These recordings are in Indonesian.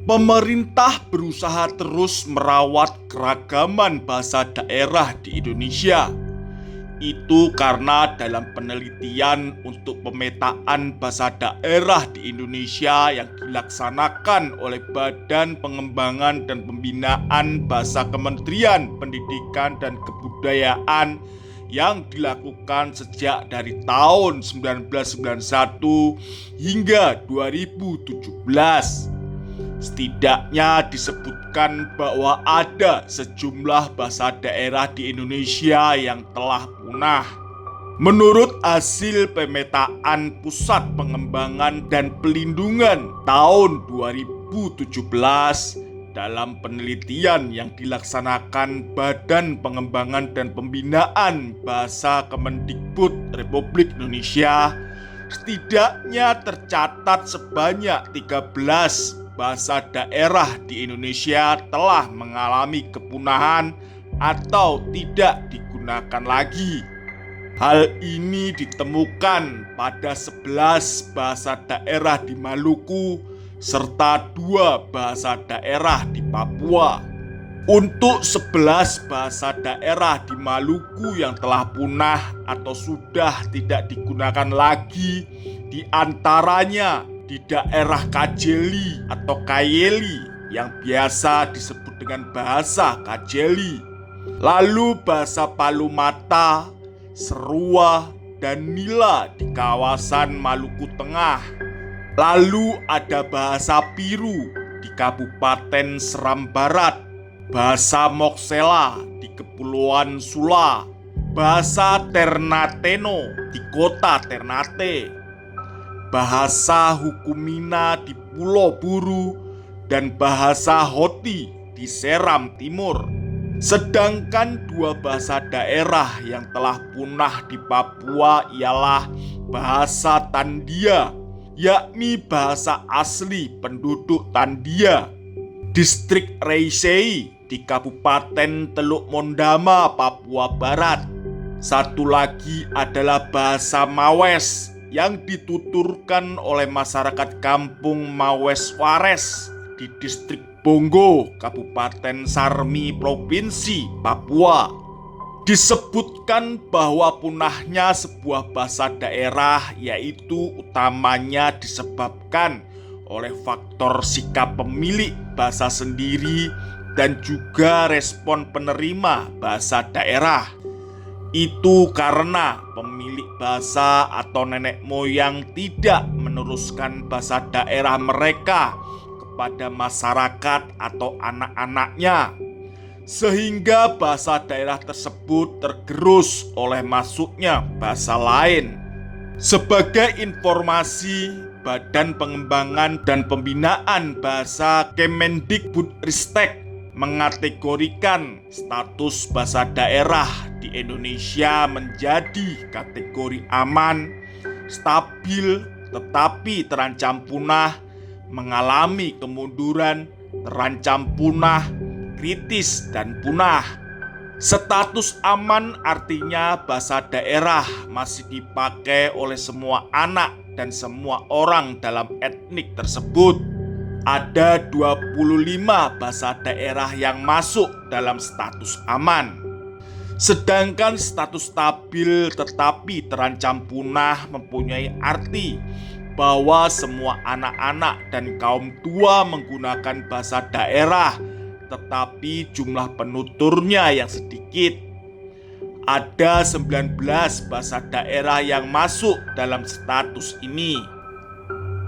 Pemerintah berusaha terus merawat keragaman bahasa daerah di Indonesia. Itu karena dalam penelitian untuk pemetaan bahasa daerah di Indonesia yang dilaksanakan oleh Badan Pengembangan dan Pembinaan Bahasa Kementerian Pendidikan dan Kebudayaan yang dilakukan sejak dari tahun 1991 hingga 2017. Setidaknya disebutkan bahwa ada sejumlah bahasa daerah di Indonesia yang telah punah. Menurut hasil pemetaan Pusat Pengembangan dan Pelindungan tahun 2017, dalam penelitian yang dilaksanakan Badan Pengembangan dan Pembinaan Bahasa Kemendikbud Republik Indonesia, setidaknya tercatat sebanyak 13 bahasa daerah di Indonesia telah mengalami kepunahan atau tidak digunakan lagi. Hal ini ditemukan pada 11 bahasa daerah di Maluku serta 2 bahasa daerah di Papua. Untuk 11 bahasa daerah di Maluku yang telah punah atau sudah tidak digunakan lagi, di antaranya di daerah Kajeli atau Kayeli yang biasa disebut dengan bahasa Kajeli, lalu bahasa Palumata, Serua, dan Nila di kawasan Maluku Tengah. Lalu ada bahasa Piru di Kabupaten Seram Barat, bahasa Moksela di Kepulauan Sula, bahasa Ternateno di kota Ternate, bahasa Hukumina di Pulau Buru, dan bahasa Hoti di Seram Timur. Sedangkan 2 bahasa daerah yang telah punah di Papua ialah bahasa Tandia, yakni bahasa asli penduduk Tandia, distrik Reisei di Kabupaten Teluk Mondama, Papua Barat. Satu lagi adalah bahasa Mawes yang dituturkan oleh masyarakat kampung Mawes Wares di distrik Bongo, Kabupaten Sarmi, Provinsi Papua. Disebutkan bahwa punahnya sebuah bahasa daerah yaitu utamanya disebabkan oleh faktor sikap pemilik bahasa sendiri dan juga respon penerima bahasa daerah. Itu karena pemilik bahasa atau nenek moyang tidak meneruskan bahasa daerah mereka kepada masyarakat atau anak-anaknya, sehingga bahasa daerah tersebut tergerus oleh masuknya bahasa lain. Sebagai informasi, Badan Pengembangan dan Pembinaan Bahasa Kemendikbudristek mengategorikan status bahasa daerah di Indonesia menjadi kategori aman, stabil, tetapi terancam punah, mengalami kemunduran, terancam punah, kritis, dan punah. Status aman artinya bahasa daerah masih dipakai oleh semua anak dan semua orang dalam etnik tersebut. Ada 25 bahasa daerah yang masuk dalam status aman. Sedangkan status stabil tetapi terancam punah mempunyai arti bahwa semua anak-anak dan kaum tua menggunakan bahasa daerah, tetapi jumlah penuturnya yang sedikit. Ada 19 bahasa daerah yang masuk dalam status ini.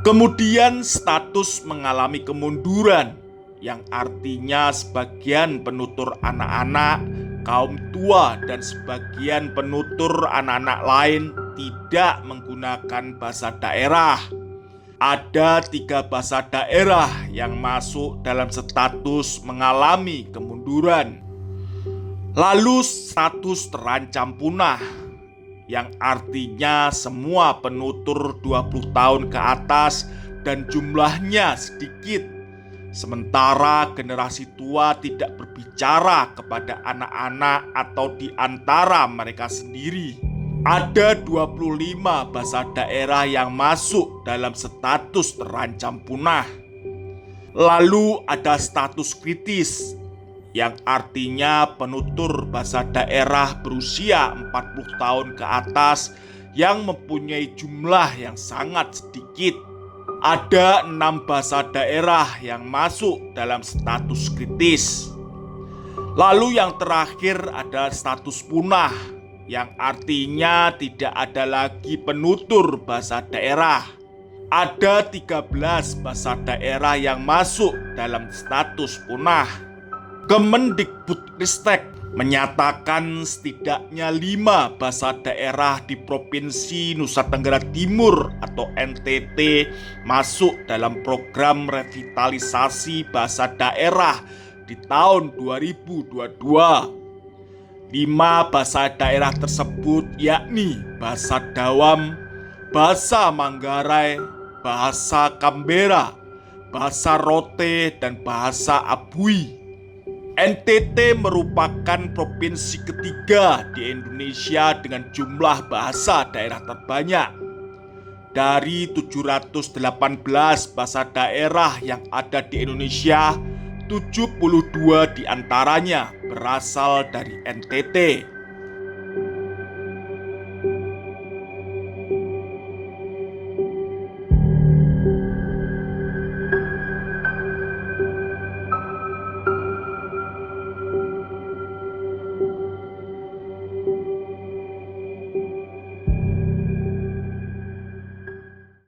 Kemudian status mengalami kemunduran, yang artinya sebagian penutur anak-anak, kaum tua, dan sebagian penutur anak-anak lain tidak menggunakan bahasa daerah. Ada 3 bahasa daerah yang masuk dalam status mengalami kemunduran. Lalu status terancam punah, yang artinya semua penutur 20 tahun ke atas dan jumlahnya sedikit. Sementara generasi tua tidak berbicara kepada anak-anak atau di antara mereka sendiri. Ada 25 bahasa daerah yang masuk dalam status terancam punah. Lalu ada status kritis, yang artinya penutur bahasa daerah berusia 40 tahun ke atas yang mempunyai jumlah yang sangat sedikit. Ada 6 bahasa daerah yang masuk dalam status kritis. Lalu yang terakhir ada status punah, yang artinya tidak ada lagi penutur bahasa daerah. Ada 13 bahasa daerah yang masuk dalam status punah. Kemendikbudristek menyatakan setidaknya 5 bahasa daerah di Provinsi Nusa Tenggara Timur atau NTT masuk dalam program revitalisasi bahasa daerah di tahun 2022. 5 bahasa daerah tersebut yakni bahasa Dawam, bahasa Manggarai, bahasa Kambera, bahasa Rote, dan bahasa Abui. NTT merupakan provinsi ketiga di Indonesia dengan jumlah bahasa daerah terbanyak. Dari 718 bahasa daerah yang ada di Indonesia, 72 diantaranya berasal dari NTT.